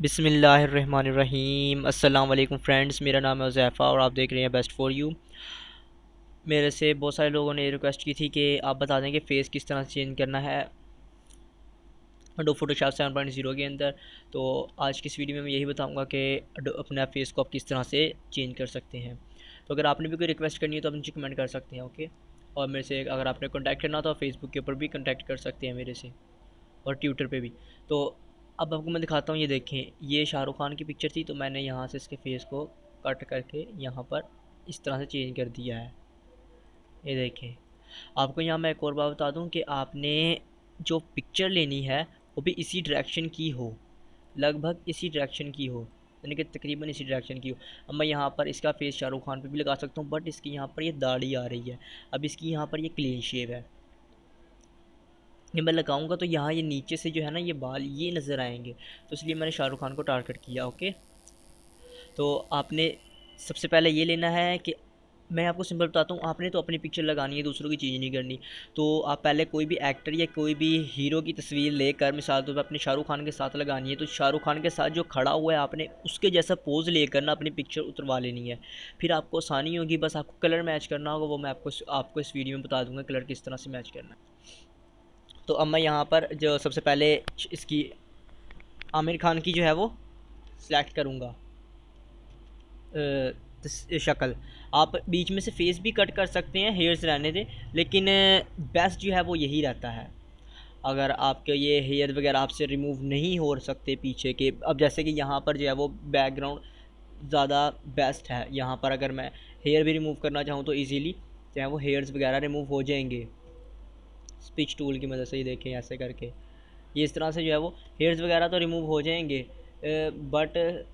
बिस्मिल्लाहिर्रहमानिर्रहीम। अस्सलाम वालेकुम फ्रेंड्स, मेरा नाम है उज़ैफ़ा और आप देख रहे हैं बेस्ट फॉर यू। मेरे से बहुत सारे लोगों ने रिक्वेस्ट की थी कि आप बता दें कि फ़ेस किस तरह से चेंज करना है फोटोशॉप 7.0 के अंदर। तो आज की इस वीडियो में मैं यही बताऊंगा कि अपने फेस को आप किस तरह से चेंज कर सकते हैं। तो अगर आपने भी कोई रिक्वेस्ट करनी है तो आप नीचे कमेंट कर सकते हैं, ओके। और मेरे से अगर आपने कॉन्टैक्ट करना हो तो फेसबुक के ऊपर भी कॉन्टैक्ट कर सकते हैं मेरे से, और ट्विटर पे भी। तो अब आपको मैं दिखाता हूँ, ये देखें, ये शाहरुख खान की पिक्चर थी, तो मैंने यहाँ से इसके फेस को कट करके यहाँ पर इस तरह से चेंज कर दिया है। ये देखें। आपको यहाँ मैं एक और बात बता दूँ कि आपने जो पिक्चर लेनी है वो भी इसी डायरेक्शन की हो, लगभग इसी डायरेक्शन की हो, यानी कि तकरीबन इसी डायरेक्शन की हो। अब मैं यहाँ पर इसका फेस शाहरुख खान पे भी लगा सकता हूँ, बट इसकी यहाँ पर ये दाढ़ी आ रही है। अब इसकी यहाँ पर ये क्लीन शेव है, ये मैं लगाऊंगा तो यहाँ ये नीचे से जो है ना ये बाल ये नज़र आएंगे, तो इसलिए मैंने शाहरुख खान को टारगेट किया, ओके। तो आपने सबसे पहले ये लेना है कि मैं आपको सिंपल बताता हूँ, आपने तो अपनी पिक्चर लगानी है, दूसरों की चीज़ नहीं करनी। तो आप पहले कोई भी एक्टर या कोई भी हीरो की तस्वीर लेकर मिसाल तौर पर अपने शाहरुख खान के साथ लगानी है, तो शाहरुख खान के साथ जो खड़ा हुआ है आपने उसके जैसा पोज लेकर ना अपनी पिक्चर उतरवा लेनी है। फिर आपको आसानी होगी, बस आपको कलर मैच करना होगा, वो मैं आपको इस वीडियो में बता दूँगा कलर किस तरह से मैच करना है। तो अब मैं यहाँ पर जो सबसे पहले इसकी आमिर खान की जो है वो सिलेक्ट करूँगा शक्ल। आप बीच में से फेस भी कट कर सकते हैं, हेयर्स रहने दें, लेकिन बेस्ट जो है वो यही रहता है। अगर आपके ये हेयर वगैरह आपसे रिमूव नहीं हो सकते पीछे के, अब जैसे कि यहाँ पर जो है वो बैकग्राउंड ज़्यादा बेस्ट है, यहाँ पर अगर मैं हेयर भी रिमूव करना चाहूँ तो इजीली जो है वो हेयर्स वगैरह रिमूव हो जाएंगे स्पिच टूल की मदद से। ही देखें ऐसे करके ये इस तरह से जो है वो हेयर्स वगैरह तो रिमूव हो जाएंगे, बट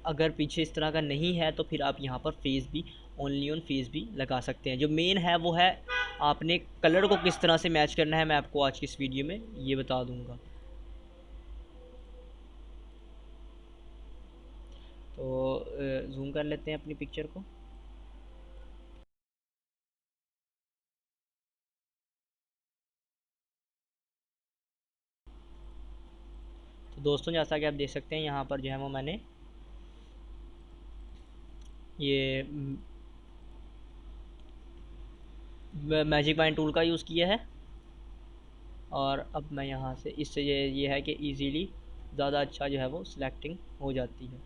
अगर पीछे इस तरह का नहीं है तो फिर आप यहाँ पर फेस भी, ओनली ऑन फेस भी लगा सकते हैं। जो मेन है वो है आपने कलर को किस तरह से मैच करना है, मैं आपको आज की इस वीडियो में ये बता दूंगा। तो जूम कर लेते हैं अपनी पिक्चर को। तो दोस्तों जैसा कि आप देख सकते हैं यहाँ पर जो है वो मैंने ये मैजिक पॉइंट टूल का यूज़ किया है, और अब मैं यहाँ से इससे ये है कि इजीली ज़्यादा अच्छा जो है वो सिलेक्टिंग हो जाती है।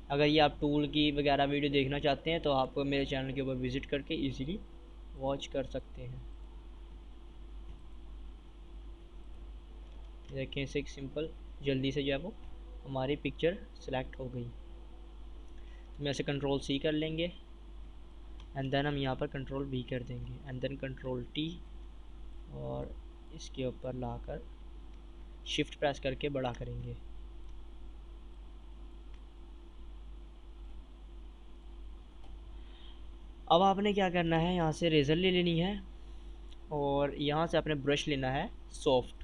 अगर ये आप टूल की वगैरह वीडियो देखना चाहते हैं तो आप मेरे चैनल के ऊपर विज़िट करके इजीली वॉच कर सकते हैं। देखें, इसे एक सिंपल जल्दी से जो है वो हमारी पिक्चर सेलेक्ट हो गई। तो मैं इसे कंट्रोल सी कर लेंगे, एंड देन हम यहाँ पर कंट्रोल वी कर देंगे, एंड देन कंट्रोल टी, और इसके ऊपर लाकर शिफ्ट प्रेस करके बड़ा करेंगे। अब आपने क्या करना है, यहाँ से रेज़र ले लेनी है, और यहाँ से आपने ब्रश लेना है सॉफ्ट।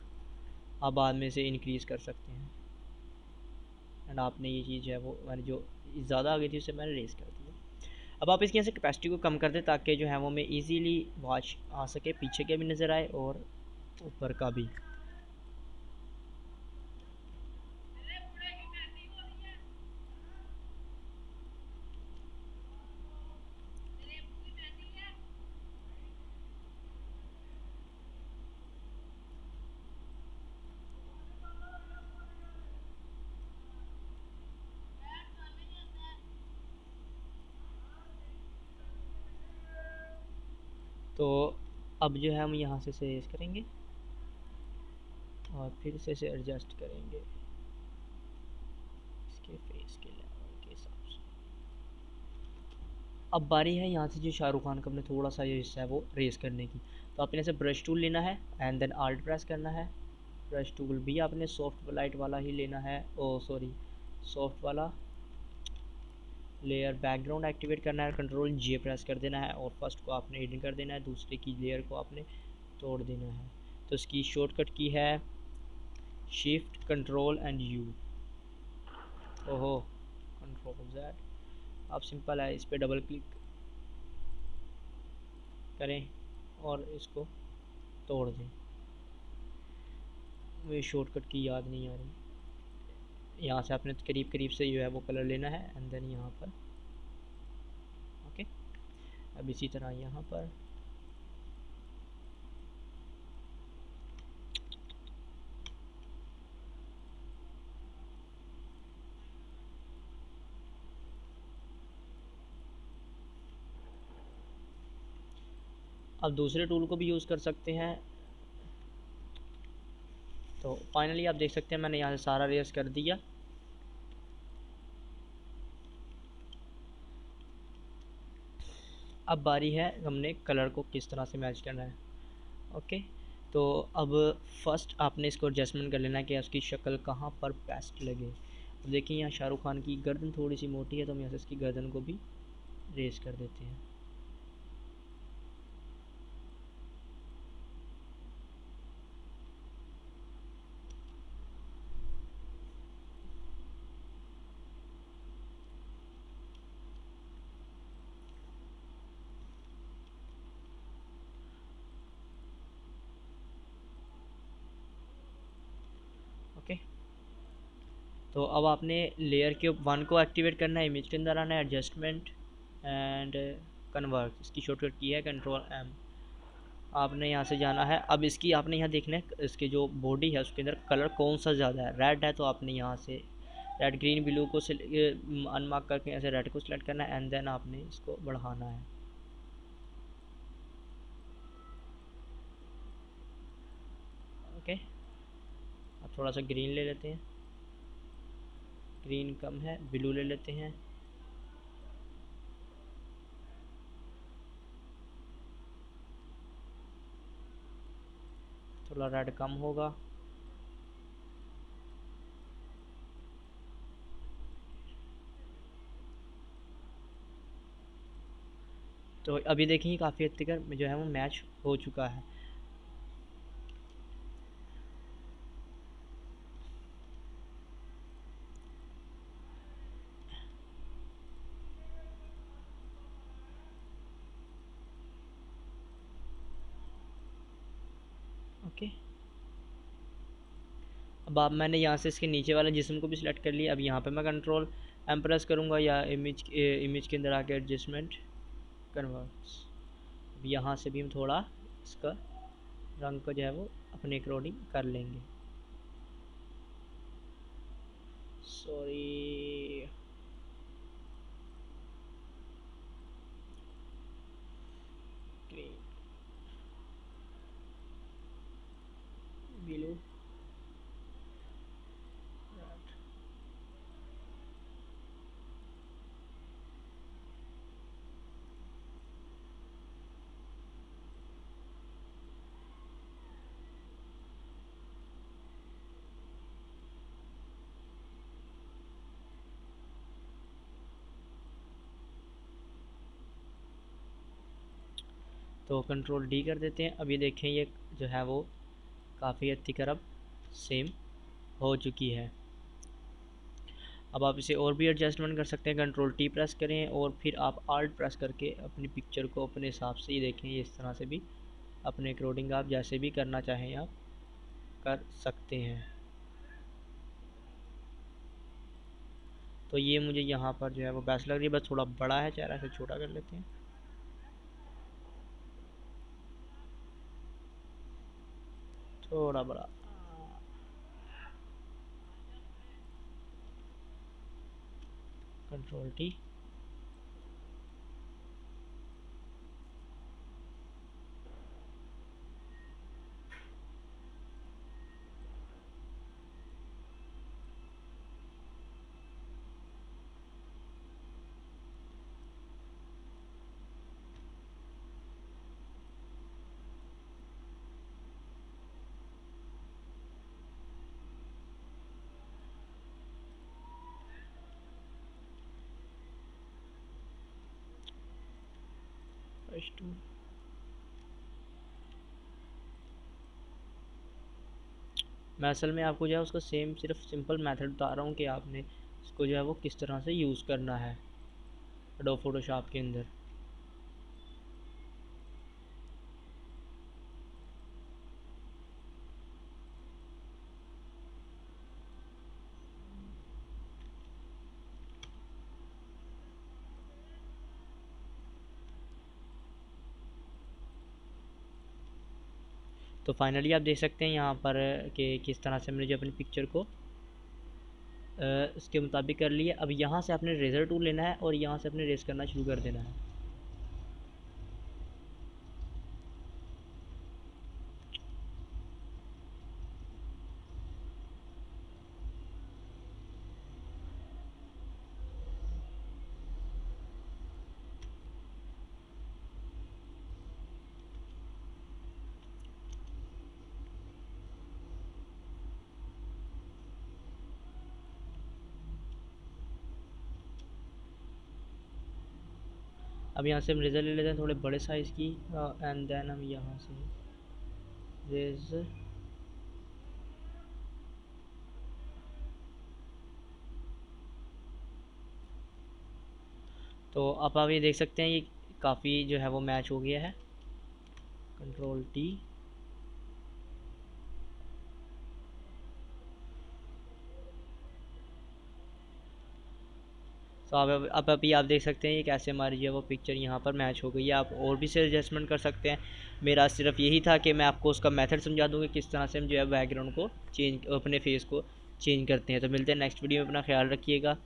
आप बाद में से इंक्रीज़ कर सकते हैं, एंड आपने ये चीज़ है वो मैंने जो ज़्यादा आ गई थी उसे मैंने रेज़ कर दिया। अब आप इसकी यहाँ से कैपेसिटी को कम कर दें ताकि जो है वो हमें इजीली वॉच आ सके, पीछे के भी नज़र आए और ऊपर का भी। तो अब जो है हम यहाँ से रेज़ करेंगे और फिर से इसे एडजस्ट करेंगे इसके फेस के लेवल के हिसाब से। अब बारी है यहाँ से जो शाहरुख खान का अपने थोड़ा सा ये हिस्सा है वो रेस करने की। तो आपने ऐसे ब्रश टूल लेना है, एंड देन आल्ट प्रेस करना है। ब्रश टूल भी आपने सॉफ्ट लाइट वाला ही लेना है, ओ सॉरी सॉफ्ट वाला। लेयर बैकग्राउंड एक्टिवेट करना है, कंट्रोल जे प्रेस कर देना है, और फर्स्ट को आपने हिडन कर देना है, दूसरे की लेयर को आपने तोड़ देना है। तो इसकी शॉर्टकट की है शिफ्ट कंट्रोल एंड यू। ओहो, कंट्रोल जेड। आप सिंपल है, इस पर डबल क्लिक करें और इसको तोड़ दें। मुझे शॉर्टकट की याद नहीं आ रही। यहाँ से आपने करीब करीब से जो है वो कलर लेना है एंड देन यहाँ पर। ओके, अब इसी तरह यहाँ पर अब दूसरे टूल को भी यूज़ कर सकते हैं। तो फाइनली आप देख सकते हैं मैंने यहाँ से सारा रेस कर दिया। अब बारी है हमने कलर को किस तरह से मैच करना है। ओके, तो अब फर्स्ट आपने इसको एडजस्टमेंट कर लेना है कि उसकी शक्ल कहाँ पर बेस्ट लगे। अब देखिए यहाँ शाहरुख खान की गर्दन थोड़ी सी मोटी है, तो हम यहाँ से इसकी गर्दन को भी रेस कर देते हैं। ओके, तो अब आपने लेयर के वन को एक्टिवेट करना है, इमेज के अंदर आना है, एडजस्टमेंट एंड कन्वर्ट, इसकी शॉर्टकट की है कंट्रोल एम। आपने यहाँ से जाना है। अब इसकी आपने यहाँ देखना है इसके जो बॉडी है उसके अंदर कलर कौन सा ज़्यादा है। रेड है तो आपने यहाँ से रेड ग्रीन ब्लू को अनमार्क करके ऐसे रेड को सिलेक्ट करना है एंड देन आपने इसको बढ़ाना है। ओके, अब थोड़ा सा ग्रीन ले लेते हैं, ग्रीन कम है, ब्लू ले लेते हैं, थोड़ा रेड कम होगा, तो अभी देखेंगे काफ़ी हद तक जो है वो मैच हो चुका है। ओके, अब आप मैंने यहाँ से इसके नीचे वाले जिस्म को भी सिलेक्ट कर लिया। अब यहाँ पे मैं कंट्रोल एम प्रेस करूँगा या इमेज के अंदर आके एडजस्टमेंट कन्वर्ट्स। अब यहाँ से भी हम थोड़ा इसका रंग को जो है वो अपने अकॉर्डिंग कर लेंगे। Sorry, green blue red. तो कंट्रोल डी कर देते हैं। अभी देखें ये जो है वो काफ़ी हद तक अब सेम हो चुकी है। अब आप इसे और भी एडजस्टमेंट कर सकते हैं। कंट्रोल टी प्रेस करें और फिर आप आल्ट प्रेस करके अपनी पिक्चर को अपने हिसाब से ही देखें। ये इस तरह से भी अपने अकॉर्डिंग आप जैसे भी करना चाहें आप कर सकते हैं। तो ये मुझे यहाँ पर जो है वो बेस्ट लग रही है, बस थोड़ा बड़ा है चेहरा, से छोटा कर लेते हैं। थोड़ा बड़ा, कंट्रोल टी। फर्स्ट मैं असल में आपको जो है उसका सिर्फ सिंपल मेथड बता रहा हूँ कि आपने इसको जो है वो किस तरह से यूज़ करना है एडोब फोटोशॉप के अंदर। तो फाइनली आप देख सकते हैं यहाँ पर कि किस तरह से मैंने जो अपनी पिक्चर को इसके मुताबिक कर लिया। अब यहाँ से आपने रेज़र टूल लेना है और यहाँ से अपने रेस करना शुरू कर देना है। अब यहाँ से हम रेज़र ले लेते हैं थोड़े बड़े साइज़ की, एंड देन हम यहाँ से रेज़र तो अब आप ये देख सकते हैं ये काफ़ी जो है वो मैच हो गया है। Control T. तो अब अभी आप देख सकते हैं ये कैसे हमारी जो है वो पिक्चर यहाँ पर मैच हो गई है। आप और भी से एडजस्टमेंट कर सकते हैं। मेरा सिर्फ यही था कि मैं आपको उसका मेथड समझा दूँगा किस तरह से हम जो है बैकग्राउंड को चेंज, अपने फेस को चेंज करते हैं। तो मिलते हैं नेक्स्ट वीडियो में, अपना ख्याल रखिएगा।